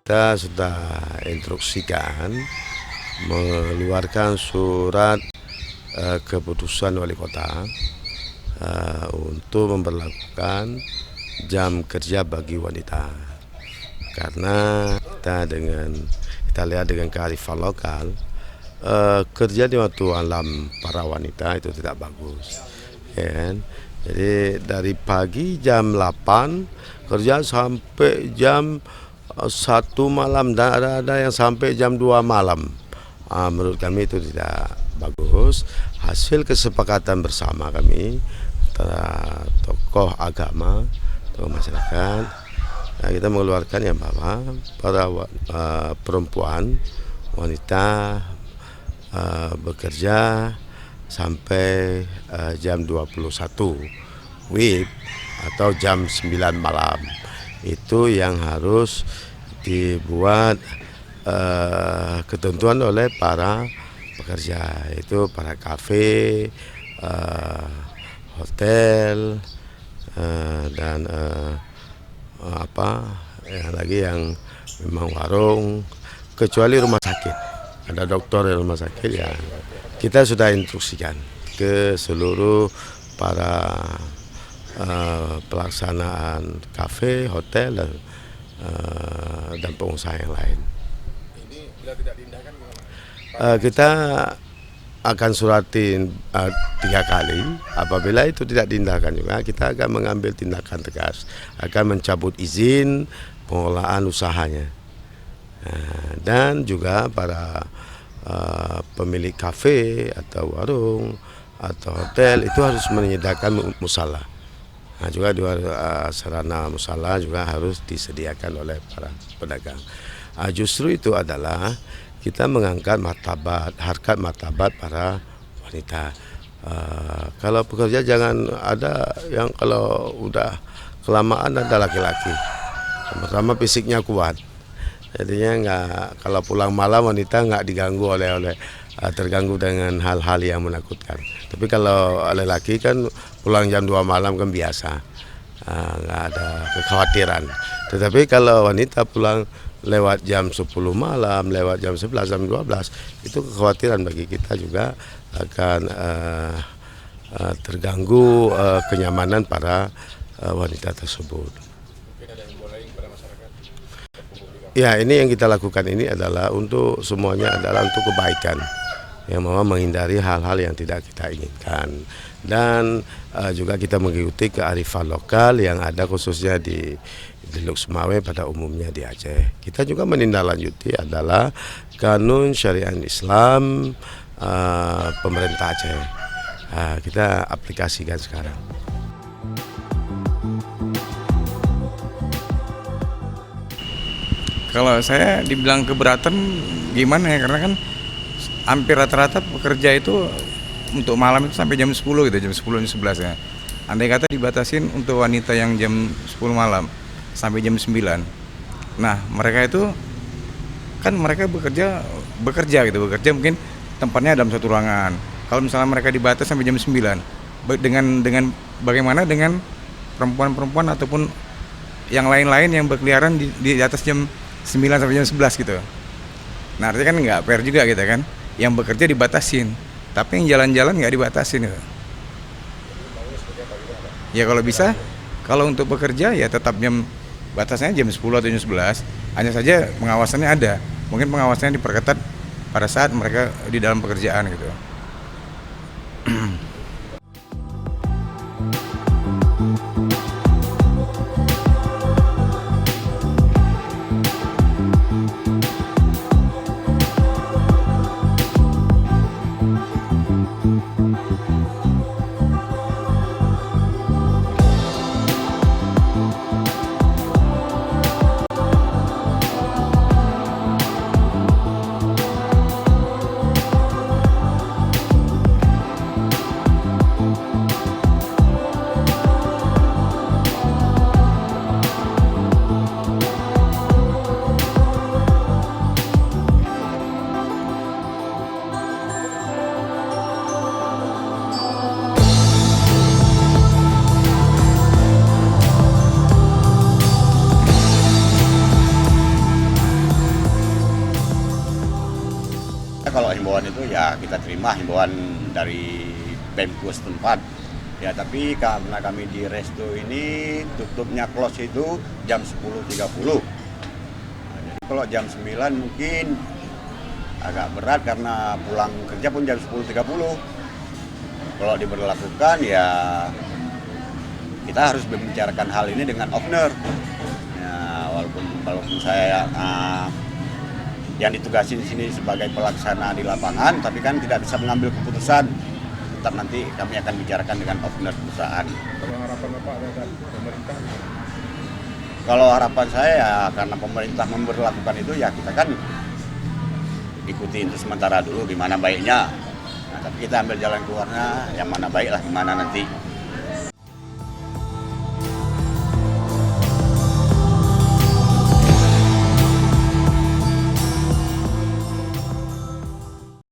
kita sudah instruksikan mengeluarkan surat keputusan wali kota untuk memberlakukan jam kerja bagi wanita, karena kita lihat dengan kearifan lokal, kerja di waktu malam para wanita itu tidak bagus, ya kan? Jadi dari pagi jam 8 kerja sampai jam 1 malam, dan ada yang sampai jam 2 malam. Menurut kami itu tidak bagus. Hasil kesepakatan bersama kami antara tokoh agama, tokoh masyarakat, kita mengeluarkan yang bahwa para perempuan, wanita bekerja sampai jam 21 WIB atau jam 9 malam. Itu yang harus dibuat ketentuan oleh para pekerja, itu para kafe, hotel, dan yang memang warung, kecuali rumah sakit. Ada dokter di rumah sakit, ya kita sudah instruksikan ke seluruh para pelaksanaan kafe, hotel, dan pengusaha yang lain. Ini bila tidak diindahkan gimana? Kita akan suratin 3 kali. Apabila itu tidak diindahkan juga, kita akan mengambil tindakan tegas, akan mencabut izin pengelolaan usahanya. Dan juga para pemilik kafe atau warung atau hotel itu harus menyediakan musala. Juga sarana musala juga harus disediakan oleh para pedagang. Justru itu adalah kita mengangkat harkat martabat para wanita. Kalau pekerja jangan ada yang kalau udah kelamaan ada laki-laki. Pertama fisiknya kuat, jadinya kalau pulang malam wanita nggak diganggu terganggu dengan hal-hal yang menakutkan. Tapi kalau lelaki kan pulang jam 2 malam kan biasa, nggak ada kekhawatiran. Tetapi kalau wanita pulang lewat jam 10 malam, lewat jam 11, jam 12, itu kekhawatiran bagi kita juga akan terganggu kenyamanan para wanita tersebut. Mungkin ada himbauan lain kepada masyarakat? Ya, ini yang kita lakukan ini adalah untuk semuanya adalah untuk kebaikan, yang mau menghindari hal-hal yang tidak kita inginkan, dan juga kita mengikuti kearifan lokal yang ada khususnya di Luk Sumawe pada umumnya di Aceh. Kita juga menindaklanjuti adalah kanun syariat Islam pemerintah Aceh. Kita aplikasikan sekarang. Kalau saya dibilang keberatan gimana ya, karena kan hampir rata-rata pekerja itu untuk malam itu sampai jam 10 gitu, jam 10, jam 11 ya. Andai kata dibatasin untuk wanita yang jam 10 malam sampai jam 9. Nah, mereka itu kan mereka bekerja mungkin tempatnya dalam satu ruangan. Kalau misalnya mereka dibatas sampai jam 9, dengan bagaimana dengan perempuan-perempuan ataupun yang lain-lain yang berkeliaran di atas jam 9 sampai jam 11 gitu. Nah, artinya kan nggak fair juga gitu kan. Yang bekerja dibatasin, tapi yang jalan-jalan nggak dibatasin gitu. Ya kalau bisa, kalau untuk bekerja ya tetap batasnya jam 10 atau jam 11. Hanya saja pengawasannya ada. Mungkin pengawasannya diperketat pada saat mereka di dalam pekerjaan gitu. kalau himbauan itu ya kita terima himbauan dari Pemko setempat. Ya tapi karena kami di resto ini tutupnya close itu jam 10.30. Nah, jadi kalau jam 9 mungkin agak berat karena pulang kerja pun jam 10.30. Kalau diberlakukan ya kita harus membicarakan hal ini dengan owner. Ya, walaupun saya yang ditugasi di sini sebagai pelaksana di lapangan, tapi kan tidak bisa mengambil keputusan. Tetap nanti kami akan bicarakan dengan owner perusahaan. Harapan Bapak terhadap pemerintah? Kalau harapan saya ya, karena pemerintah memberlakukan itu ya kita kan ikuti itu sementara dulu gimana baiknya. Nah, tapi kita ambil jalan keluarnya yang mana baik lah, gimana nanti.